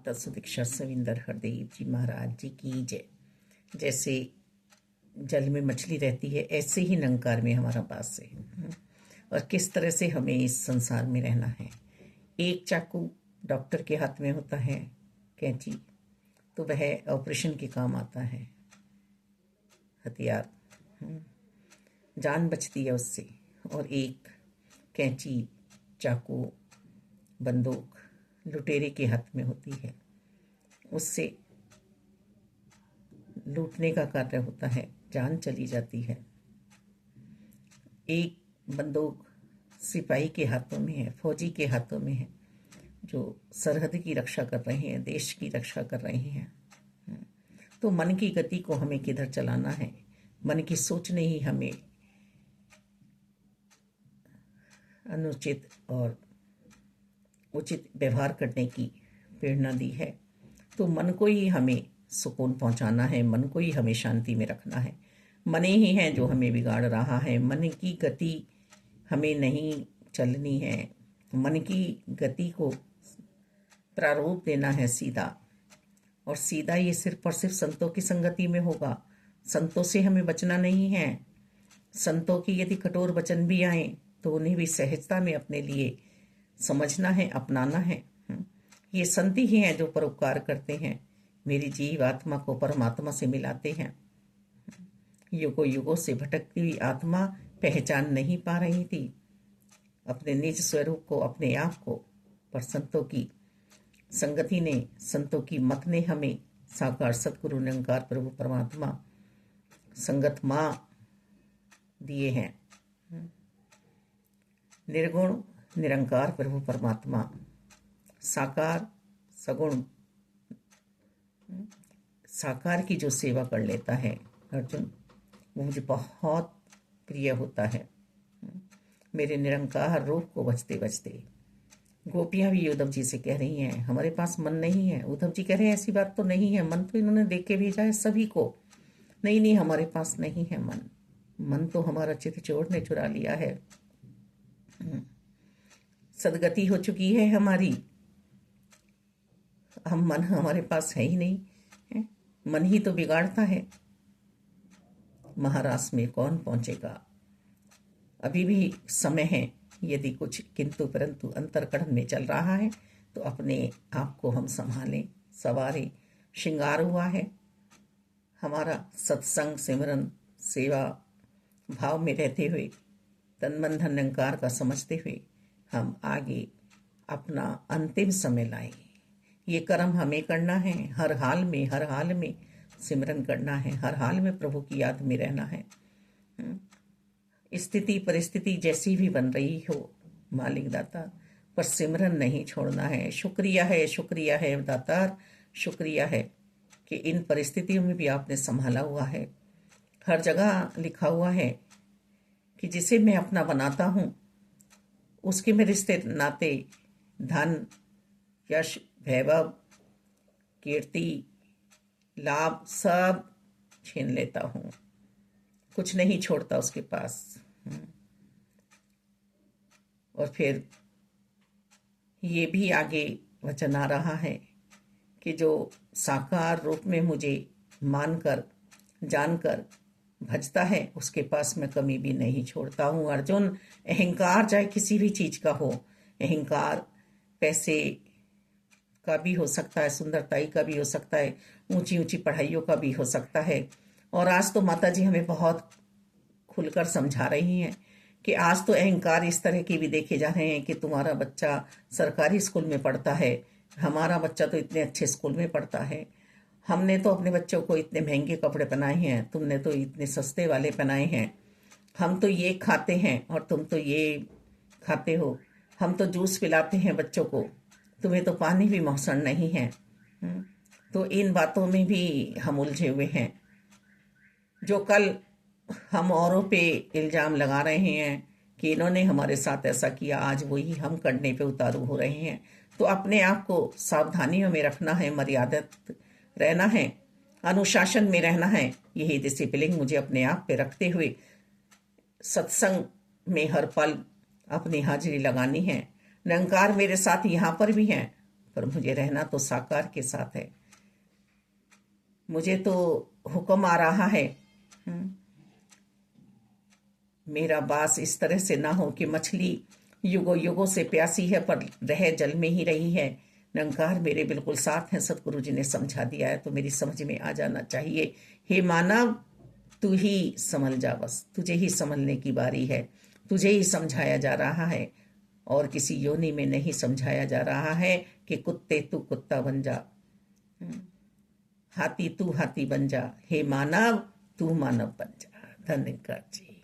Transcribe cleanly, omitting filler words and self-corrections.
तत्सदीक्षा सविंदर हरदेव जी महाराज जी की जय। जैसे जल में मछली रहती है, ऐसे ही निरंकार में हमारा वास है। और किस तरह से हमें इस संसार में रहना है। एक चाकू डॉक्टर के हाथ में होता है, कैंची, तो वह ऑपरेशन के काम आता है, हथियार, जान बचती है उससे। और एक कैंची, चाकू, बंदूक लुटेरे के हाथ में होती है, उससे लूटने का कार्य होता है, जान चली जाती है। एक बंदूक सिपाही के हाथों में है, फौजी के हाथों में है, जो सरहद की रक्षा कर रहे हैं, देश की रक्षा कर रहे हैं। तो मन की गति को हमें किधर चलाना है, मन की सोच ने ही हमें अनुचित और उचित व्यवहार करने की प्रेरणा दी है। तो मन को ही हमें सुकून पहुंचाना है, मन को ही हमें शांति में रखना है। मन ही है जो हमें बिगाड़ रहा है। मन की गति हमें नहीं चलनी है। मन की गति को प्रारूप देना है सीधा, और सीधा ये सिर्फ और सिर्फ संतों की संगति में होगा। संतों से हमें बचना नहीं है। संतों की यदि कठोर वचन भी आए तो उन्हें भी सहजता में अपने लिए समझना है, अपनाना है। ये संत ही हैं जो परोपकार करते हैं, मेरी जीव आत्मा को परमात्मा से मिलाते हैं। युगों युगों से भटकती हुई आत्मा पहचान नहीं पा रही थी अपने निज स्वरूप को, अपने आप को, पर संतों की संगति ने, संतों की मत ने हमें साकार सतगुरु निरंकार प्रभु परमात्मा संगत माँ दिए हैं। निर्गुण निरंकार प्रभु परमात्मा साकार सगुण, साकार की जो सेवा कर लेता है अर्जुन, वो मुझे बहुत प्रिय होता है। मेरे निरंकार रूप को बचते बचते गोपियां भी उद्धव जी से कह रही हैं हमारे पास मन नहीं है। उद्धव जी कह रहे हैं ऐसी बात तो नहीं है, मन तो इन्होंने देख के भेजा है सभी को। नहीं नहीं, हमारे पास नहीं है मन, मन तो हमारा चित चोर ने चुरा लिया है। सदगति हो चुकी है हमारी, हम मन हमारे पास है ही नहीं है। मन ही तो बिगाड़ता है। महाराष्ट्र में कौन पहुंचेगा, अभी भी समय है। यदि कुछ किंतु परंतु अंतरकरण में चल रहा है तो अपने आप को हम संभालें, सवारें। श्रृंगार हुआ है हमारा सत्संग, सिमरन, सेवा भाव में रहते हुए, तन मन धन निरंकार का समझते हुए हम आगे अपना अंतिम समय लाएं। ये कर्म हमें करना है। हर हाल में, हर हाल में सिमरन करना है, हर हाल में प्रभु की याद में रहना है। स्थिति परिस्थिति जैसी भी बन रही हो मालिक दाता, पर सिमरन नहीं छोड़ना है। शुक्रिया है दातार, शुक्रिया है कि इन परिस्थितियों में भी आपने संभाला हुआ है। हर जगह लिखा हुआ है कि जिसे मैं अपना बनाता हूँ उसके में रिश्ते नाते, धन, यश, वैभव, कीर्ति, लाभ सब छीन लेता हूँ, कुछ नहीं छोड़ता उसके पास। और फिर ये भी आगे वचन आ रहा है कि जो साकार रूप में मुझे मानकर, जानकर भजता है उसके पास मैं कमी भी नहीं छोड़ता हूँ। अर्जुन, अहंकार चाहे किसी भी चीज का हो, अहंकार पैसे का भी हो सकता है, सुंदरताई का भी हो सकता है, ऊंची ऊंची पढ़ाइयों का भी हो सकता है। और आज तो माता जी हमें बहुत खुलकर समझा रही हैं कि आज तो अहंकार इस तरह के भी देखे जा रहे हैं कि तुम्हारा बच्चा सरकारी स्कूल में पढ़ता है, हमारा बच्चा तो इतने अच्छे स्कूल में पढ़ता है, हमने तो अपने बच्चों को इतने महंगे कपड़े पहनाए हैं, तुमने तो इतने सस्ते वाले पहनाए हैं, हम तो ये खाते हैं और तुम तो ये खाते हो, हम तो जूस पिलाते हैं बच्चों को, तुम्हें तो पानी भी मौसम नहीं है। तो इन बातों में भी हम उलझे हुए हैं। जो कल हम औरों पे इल्जाम लगा रहे हैं कि इन्होंने हमारे साथ ऐसा किया, आज वही हम करने पे उतारू हो रहे हैं। तो अपने आप को सावधानियों में रखना है, मर्यादित रहना है, अनुशासन में रहना है। यही डिसिप्लिन मुझे अपने आप पे रखते हुए सत्संग में हर पल अपनी हाजिरी लगानी है। निरंकार मेरे साथ यहाँ पर भी हैं, पर मुझे रहना तो साकार के साथ है। मुझे तो हुक्म आ रहा है मेरा बास इस तरह से ना हो कि मछली युगों युगों से प्यासी है पर रह जल में ही रही है। निरंकार मेरे बिल्कुल साथ हैं, सतगुरु जी ने समझा दिया है तो मेरी समझ में आ जाना चाहिए। हे मानव, तू ही संभल जा, बस तुझे ही संभलने की बारी है। तुझे ही समझाया जा रहा है और किसी योनि में नहीं समझाया जा रहा है कि कुत्ते तू कुत्ता बन जा, हाथी तू हाथी बन जा। हे मानव, तू मानव बन जा। धन्यवाद जी।